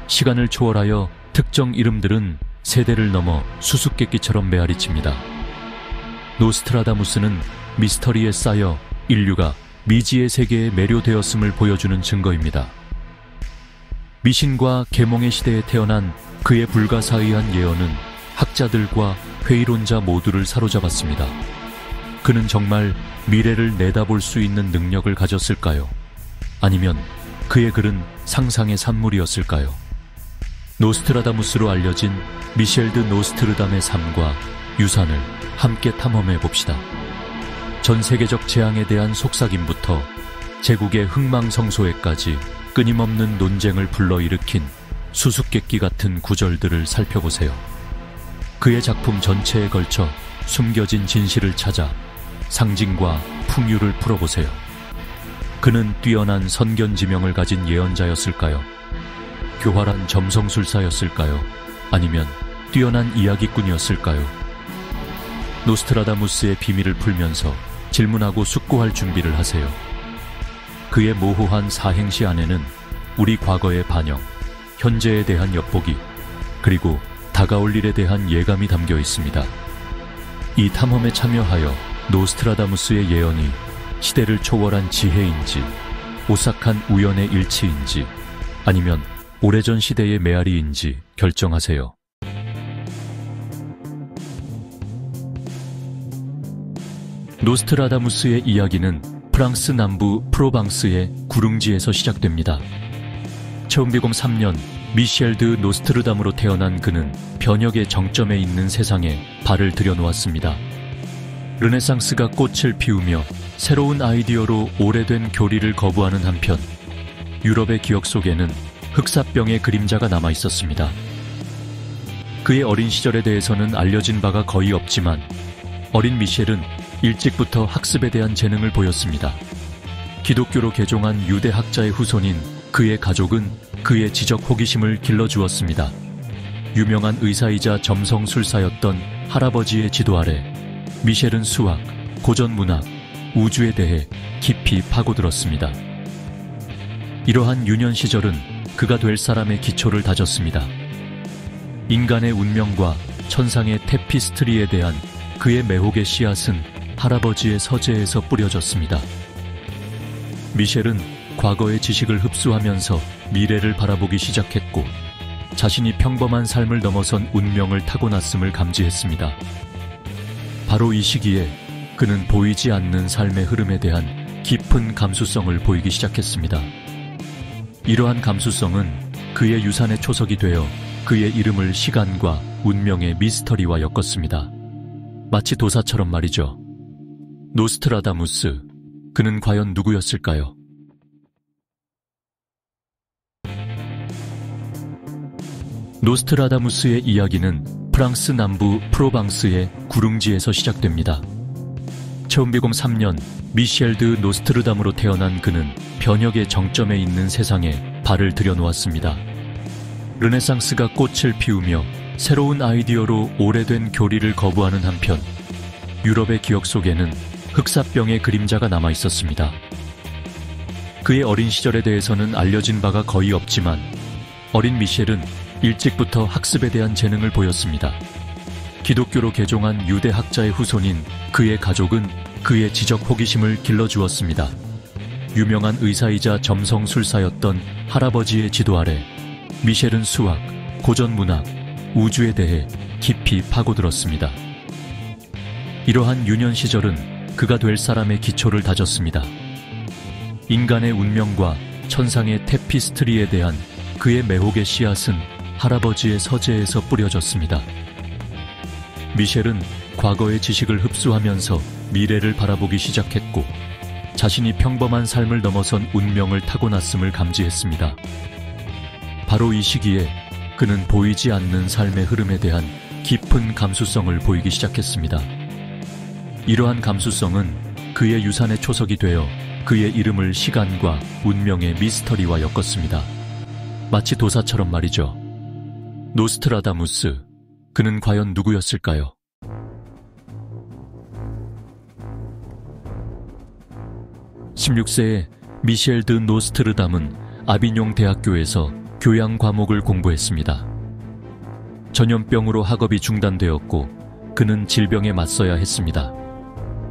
시간을 초월하여 특정 이름들은 세대를 넘어 수수께끼처럼 메아리칩니다. 노스트라다무스는 미스터리에 쌓여 인류가 미지의 세계에 매료되었음을 보여주는 증거입니다. 미신과 계몽의 시대에 태어난 그의 불가사의한 예언은 학자들과 회의론자 모두를 사로잡았습니다. 그는 정말 미래를 내다볼 수 있는 능력을 가졌을까요? 아니면 그의 글은 상상의 산물이었을까요? 노스트라다무스로 알려진 미셸 드 노스트르담의 삶과 유산을 함께 탐험해 봅시다. 전 세계적 재앙에 대한 속삭임부터 제국의 흥망성쇠까지 끊임없는 논쟁을 불러일으킨 수수께끼 같은 구절들을 살펴보세요. 그의 작품 전체에 걸쳐 숨겨진 진실을 찾아 상징과 풍유를 풀어보세요. 그는 뛰어난 선견지명을 가진 예언자였을까요? 교활한 점성술사였을까요? 아니면 뛰어난 이야기꾼이었을까요? 노스트라다무스의 비밀을 풀면서 질문하고 숙고할 준비를 하세요. 그의 모호한 사행시 안에는 우리 과거의 반영, 현재에 대한 엿보기, 그리고 다가올 일에 대한 예감이 담겨 있습니다. 이 탐험에 참여하여 노스트라다무스의 예언이 시대를 초월한 지혜인지, 오싹한 우연의 일치인지, 아니면 오래전 시대의 메아리인지 결정하세요. 노스트라다무스의 이야기는 프랑스 남부 프로방스의 구릉지에서 시작됩니다. 체온비공 3년 미셸 드 노스트르담으로 태어난 그는 변혁의 정점에 있는 세상에 발을 들여놓았습니다. 르네상스가 꽃을 피우며 새로운 아이디어로 오래된 교리를 거부하는 한편 유럽의 기억 속에는 흑사병의 그림자가 남아 있었습니다. 그의 어린 시절에 대해서는 알려진 바가 거의 없지만 어린 미셸은 일찍부터 학습에 대한 재능을 보였습니다. 기독교로 개종한 유대 학자의 후손인 그의 가족은 그의 지적 호기심을 길러주었습니다. 유명한 의사이자 점성술사였던 할아버지의 지도 아래 미셸은 수학, 고전문학, 우주에 대해 깊이 파고들었습니다. 이러한 유년 시절은 그가 될 사람의 기초를 다졌습니다. 인간의 운명과 천상의 테피스트리에 대한 그의 매혹의 씨앗은 할아버지의 서재에서 뿌려졌습니다. 미셸은 과거의 지식을 흡수하면서 미래를 바라보기 시작했고 자신이 평범한 삶을 넘어선 운명을 타고났음을 감지했습니다. 바로 이 시기에 그는 보이지 않는 삶의 흐름에 대한 깊은 감수성을 보이기 시작했습니다. 이러한 감수성은 그의 유산의 초석이 되어 그의 이름을 시간과 운명의 미스터리와 엮었습니다. 마치 도사처럼 말이죠. 노스트라다무스, 그는 과연 누구였을까요? 노스트라다무스의 이야기는 프랑스 남부 프로방스의 구릉지에서 시작됩니다. 체온비공 3년 미셸 드 노스트르담으로 태어난 그는 변혁의 정점에 있는 세상에 발을 들여놓았습니다. 르네상스가 꽃을 피우며 새로운 아이디어로 오래된 교리를 거부하는 한편 유럽의 기억 속에는 흑사병의 그림자가 남아 있었습니다. 그의 어린 시절에 대해서는 알려진 바가 거의 없지만 어린 미셸은 일찍부터 학습에 대한 재능을 보였습니다. 기독교로 개종한 유대 학자의 후손인 그의 가족은 그의 지적 호기심을 길러주었습니다. 유명한 의사이자 점성술사였던 할아버지의 지도 아래 미셸은 수학, 고전문학, 우주에 대해 깊이 파고들었습니다. 이러한 유년 시절은 그가 될 사람의 기초를 다졌습니다. 인간의 운명과 천상의 테피스트리에 대한 그의 매혹의 씨앗은 할아버지의 서재에서 뿌려졌습니다. 미셸은 과거의 지식을 흡수하면서 미래를 바라보기 시작했고 자신이 평범한 삶을 넘어선 운명을 타고났음을 감지했습니다. 바로 이 시기에 그는 보이지 않는 삶의 흐름에 대한 깊은 감수성을 보이기 시작했습니다. 이러한 감수성은 그의 유산의 초석이 되어 그의 이름을 시간과 운명의 미스터리와 엮었습니다. 마치 도사처럼 말이죠. 노스트라다무스, 그는 과연 누구였을까요? (16세의) 미셸 드 노스트르담은 아비뇽 대학교에서 교양 과목을 공부했습니다. 전염병으로 학업이 중단되었고 그는 질병에 맞서야 했습니다.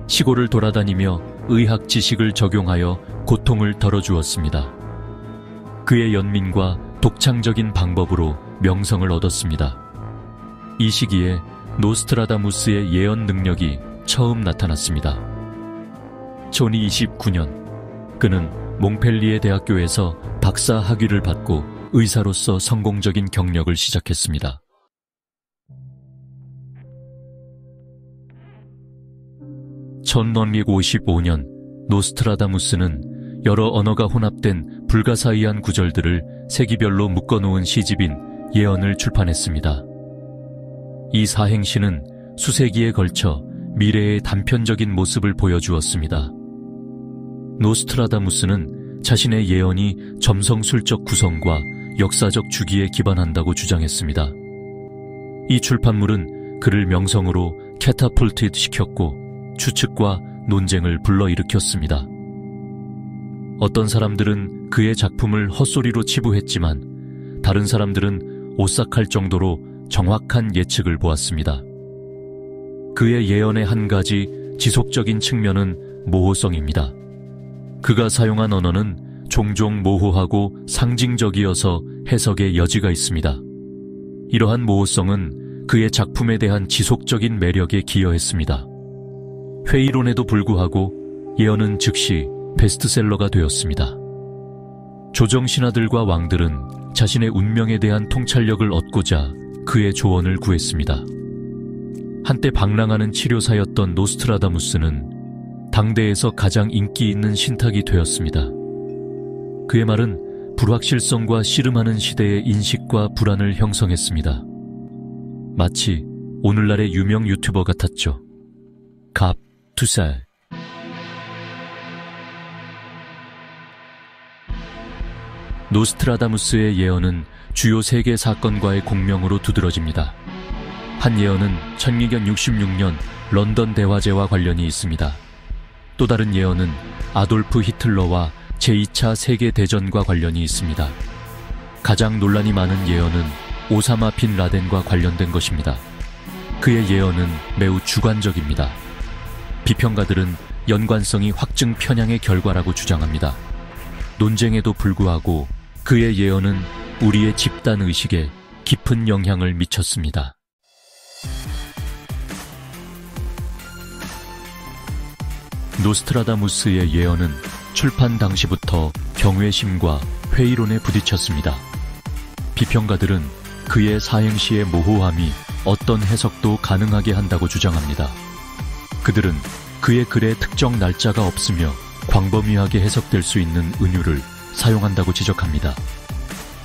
시골을 돌아다니며 의학 지식을 적용하여 고통을 덜어주었습니다. 그의 연민과 독창적인 방법으로 명성을 얻었습니다. 이 시기에 노스트라다무스의 예언 능력이 처음 나타났습니다. 1229년 그는 몽펠리에 대학교에서 박사 학위를 받고 의사로서 성공적인 경력을 시작했습니다. (1655년) 노스트라다무스는 여러 언어가 혼합된 불가사의한 구절들을 세기별로 묶어놓은 시집인 예언을 출판했습니다. 이 사행시는 수세기에 걸쳐 미래의 단편적인 모습을 보여주었습니다. 노스트라다무스는 자신의 예언이 점성술적 구성과 역사적 주기에 기반한다고 주장했습니다. 이 출판물은 그를 명성으로 캐타폴트 시켰고 추측과 논쟁을 불러일으켰습니다. 어떤 사람들은 그의 작품을 헛소리로 치부했지만 다른 사람들은 오싹할 정도로 정확한 예측을 보았습니다. 그의 예언의 한 가지 지속적인 측면은 모호성입니다. 그가 사용한 언어는 종종 모호하고 상징적이어서 해석의 여지가 있습니다. 이러한 모호성은 그의 작품에 대한 지속적인 매력에 기여했습니다. 회의론에도 불구하고 예언은 즉시 베스트셀러가 되었습니다. 조정신하들과 왕들은 자신의 운명에 대한 통찰력을 얻고자 그의 조언을 구했습니다. 한때 방랑하는 치료사였던 노스트라다무스는 당대에서 가장 인기 있는 신탁이 되었습니다. 그의 말은 불확실성과 씨름하는 시대의 인식과 불안을 형성했습니다. 마치 오늘날의 유명 유튜버 같았죠. 갑, 투살. 노스트라다무스의 예언은 주요 세계 사건과의 공명으로 두드러집니다. 한 예언은 1266년 런던 대화제와 관련이 있습니다. 또 다른 예언은 아돌프 히틀러와 제2차 세계대전과 관련이 있습니다. 가장 논란이 많은 예언은 오사마 빈 라덴과 관련된 것입니다. 그의 예언은 매우 주관적입니다. 비평가들은 연관성이 확증 편향의 결과라고 주장합니다. 논쟁에도 불구하고 그의 예언은 우리의 집단의식에 깊은 영향을 미쳤습니다. 노스트라다무스의 예언은 출판 당시부터 경외심과 회의론에 부딪혔습니다. 비평가들은 그의 사행시의 모호함이 어떤 해석도 가능하게 한다고 주장합니다. 그들은 그의 글에 특정 날짜가 없으며 광범위하게 해석될 수 있는 은유를 사용한다고 지적합니다.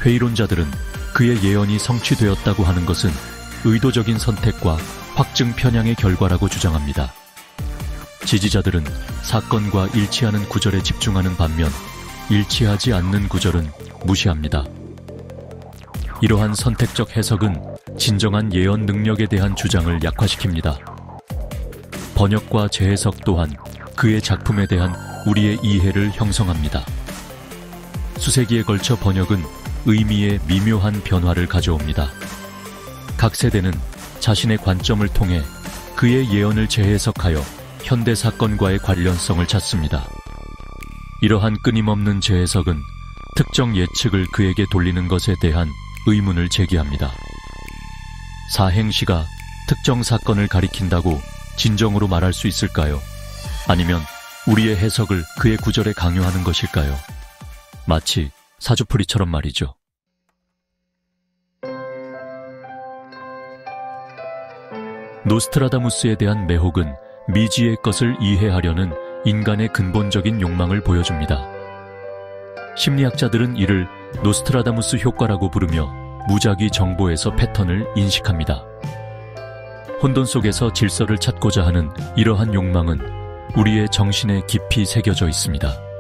회의론자들은 그의 예언이 성취되었다고 하는 것은 의도적인 선택과 확증 편향의 결과라고 주장합니다. 지지자들은 사건과 일치하는 구절에 집중하는 반면 일치하지 않는 구절은 무시합니다. 이러한 선택적 해석은 진정한 예언 능력에 대한 주장을 약화시킵니다. 번역과 재해석 또한 그의 작품에 대한 우리의 이해를 형성합니다. 수세기에 걸쳐 번역은 의미의 미묘한 변화를 가져옵니다. 각 세대는 자신의 관점을 통해 그의 예언을 재해석하여 현대 사건과의 관련성을 찾습니다. 이러한 끊임없는 재해석은 특정 예측을 그에게 돌리는 것에 대한 의문을 제기합니다. 사행시가 특정 사건을 가리킨다고 진정으로 말할 수 있을까요? 아니면 우리의 해석을 그의 구절에 강요하는 것일까요? 마치 사주풀이처럼 말이죠. 노스트라다무스에 대한 매혹은 미지의 것을 이해하려는 인간의 근본적인 욕망을 보여줍니다. 심리학자들은 이를 노스트라다무스 효과라고 부르며 무작위 정보에서 패턴을 인식합니다. 혼돈 속에서 질서를 찾고자 하는 이러한 욕망은 우리의 정신에 깊이 새겨져 있습니다.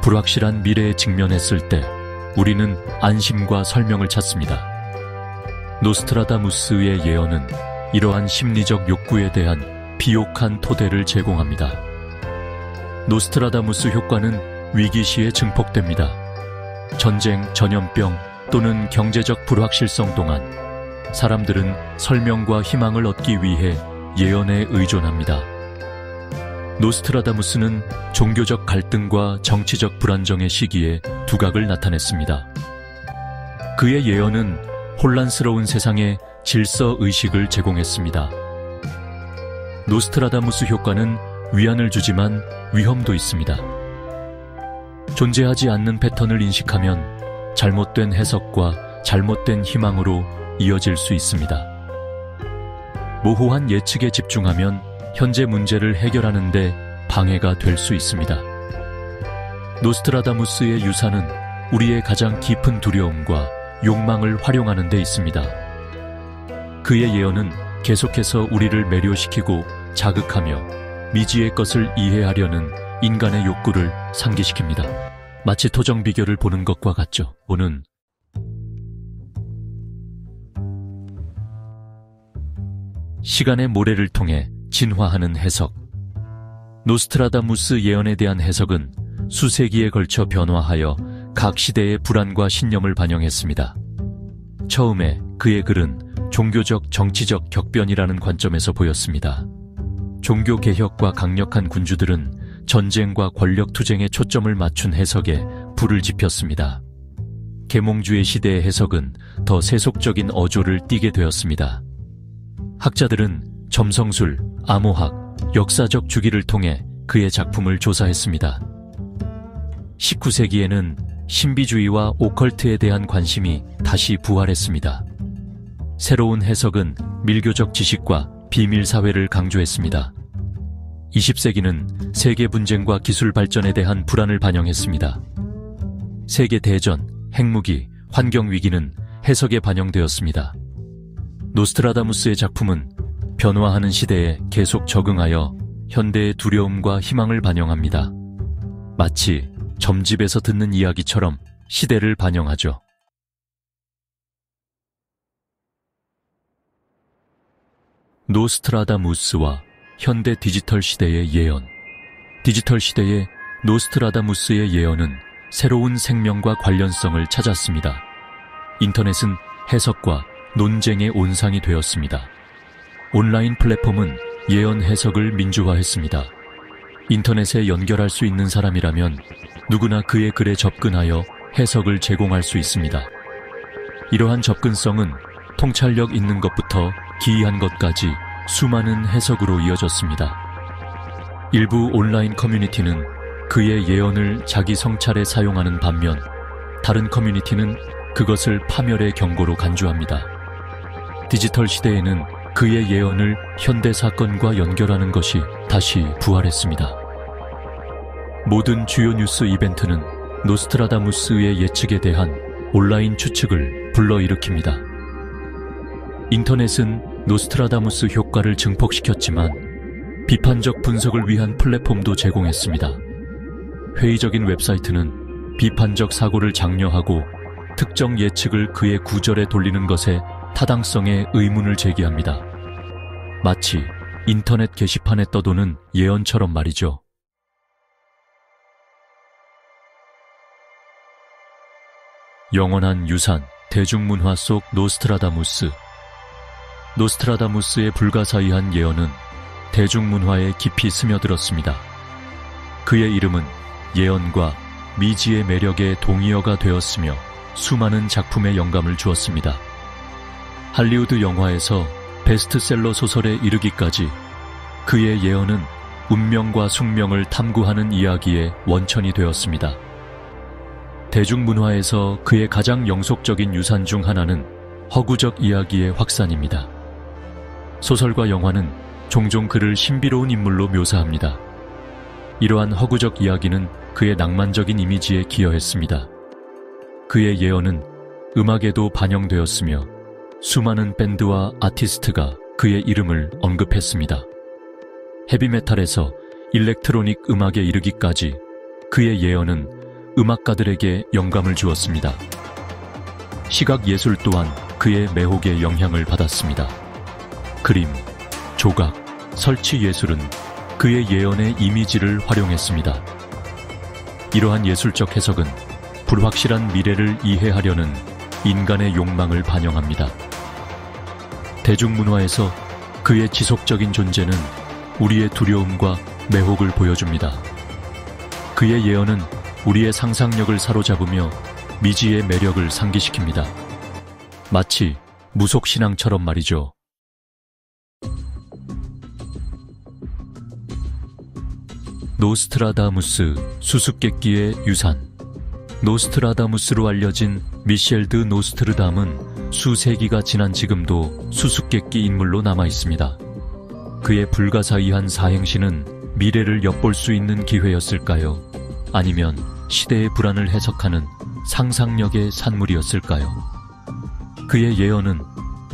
불확실한 미래에 직면했을 때 우리는 안심과 설명을 찾습니다. 노스트라다무스의 예언은 이러한 심리적 욕구에 대한 비옥한 토대를 제공합니다. 노스트라다무스 효과는 위기 시에 증폭됩니다. 전쟁, 전염병, 또는 경제적 불확실성 동안 사람들은 설명과 희망을 얻기 위해 예언에 의존합니다. 노스트라다무스는 종교적 갈등과 정치적 불안정의 시기에 두각을 나타냈습니다. 그의 예언은 혼란스러운 세상에 질서의식을 제공했습니다. 노스트라다무스 효과는 위안을 주지만 위험도 있습니다. 존재하지 않는 패턴을 인식하면 잘못된 해석과 잘못된 희망으로 이어질 수 있습니다. 모호한 예측에 집중하면 현재 문제를 해결하는 데 방해가 될 수 있습니다. 노스트라다무스의 유산은 우리의 가장 깊은 두려움과 욕망을 활용하는 데 있습니다. 그의 예언은 계속해서 우리를 매료시키고 자극하며 미지의 것을 이해하려는 인간의 욕구를 상기시킵니다. 마치 토정 비결을 보는 것과 같죠. 오는 시간의 모래를 통해 진화하는 해석. 노스트라다무스 예언에 대한 해석은 수세기에 걸쳐 변화하여 각 시대의 불안과 신념을 반영했습니다. 처음에 그의 글은 종교적 정치적 격변이라는 관점에서 보였습니다. 종교 개혁과 강력한 군주들은 전쟁과 권력 투쟁에 초점을 맞춘 해석에 불을 지폈습니다. 계몽주의 시대의 해석은 더 세속적인 어조를 띠게 되었습니다. 학자들은 점성술, 암호학, 역사적 주기를 통해 그의 작품을 조사했습니다. 19세기에는 신비주의와 오컬트에 대한 관심이 다시 부활했습니다. 새로운 해석은 밀교적 지식과 비밀 사회를 강조했습니다. 20세기는 세계 분쟁과 기술 발전에 대한 불안을 반영했습니다. 세계 대전, 핵무기, 환경 위기는 해석에 반영되었습니다. 노스트라다무스의 작품은 변화하는 시대에 계속 적응하여 현대의 두려움과 희망을 반영합니다. 마치 점집에서 듣는 이야기처럼 시대를 반영하죠. 노스트라다무스와 현대 디지털 시대의 예언. 디지털 시대의 노스트라다무스의 예언은 새로운 생명과 관련성을 찾았습니다. 인터넷은 해석과 논쟁의 온상이 되었습니다. 온라인 플랫폼은 예언 해석을 민주화했습니다. 인터넷에 연결할 수 있는 사람이라면 누구나 그의 글에 접근하여 해석을 제공할 수 있습니다. 이러한 접근성은 통찰력 있는 것부터 기이한 것까지 수많은 해석으로 이어졌습니다. 일부 온라인 커뮤니티는 그의 예언을 자기 성찰에 사용하는 반면 다른 커뮤니티는 그것을 파멸의 경고로 간주합니다. 디지털 시대에는 그의 예언을 현대 사건과 연결하는 것이 다시 부활했습니다. 모든 주요 뉴스 이벤트는 노스트라다무스의 예측에 대한 온라인 추측을 불러일으킵니다. 인터넷은 노스트라다무스 효과를 증폭시켰지만 비판적 분석을 위한 플랫폼도 제공했습니다. 회의적인 웹사이트는 비판적 사고를 장려하고 특정 예측을 그의 구절에 돌리는 것에 타당성에 의문을 제기합니다. 마치 인터넷 게시판에 떠도는 예언처럼 말이죠. 영원한 유산, 대중문화 속 노스트라다무스. 노스트라다무스의 불가사의한 예언은 대중문화에 깊이 스며들었습니다. 그의 이름은 예언과 미지의 매력의 동의어가 되었으며 수많은 작품에 영감을 주었습니다. 할리우드 영화에서 베스트셀러 소설에 이르기까지 그의 예언은 운명과 숙명을 탐구하는 이야기의 원천이 되었습니다. 대중문화에서 그의 가장 영속적인 유산 중 하나는 허구적 이야기의 확산입니다. 소설과 영화는 종종 그를 신비로운 인물로 묘사합니다. 이러한 허구적 이야기는 그의 낭만적인 이미지에 기여했습니다. 그의 예언은 음악에도 반영되었으며 수많은 밴드와 아티스트가 그의 이름을 언급했습니다. 헤비메탈에서 일렉트로닉 음악에 이르기까지 그의 예언은 음악가들에게 영감을 주었습니다. 시각 예술 또한 그의 매혹에 영향을 받았습니다. 그림, 조각, 설치 예술은 그의 예언의 이미지를 활용했습니다. 이러한 예술적 해석은 불확실한 미래를 이해하려는 인간의 욕망을 반영합니다. 대중문화에서 그의 지속적인 존재는 우리의 두려움과 매혹을 보여줍니다. 그의 예언은 우리의 상상력을 사로잡으며 미지의 매력을 상기시킵니다. 마치 무속신앙처럼 말이죠. 노스트라다무스, 수수께끼의 유산. 노스트라다무스로 알려진 미셸 드 노스트르담은 수세기가 지난 지금도 수수께끼 인물로 남아있습니다. 그의 불가사의한 사행시는 미래를 엿볼 수 있는 기회였을까요? 아니면 시대의 불안을 해석하는 상상력의 산물이었을까요? 그의 예언은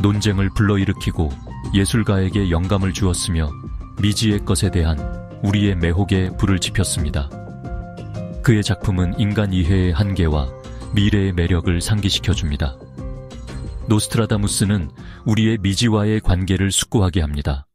논쟁을 불러일으키고 예술가에게 영감을 주었으며 미지의 것에 대한 우리의 매혹에 불을 지폈습니다. 그의 작품은 인간 이해의 한계와 미래의 매력을 상기시켜줍니다. 노스트라다무스는 우리의 미지와의 관계를 숙고하게 합니다.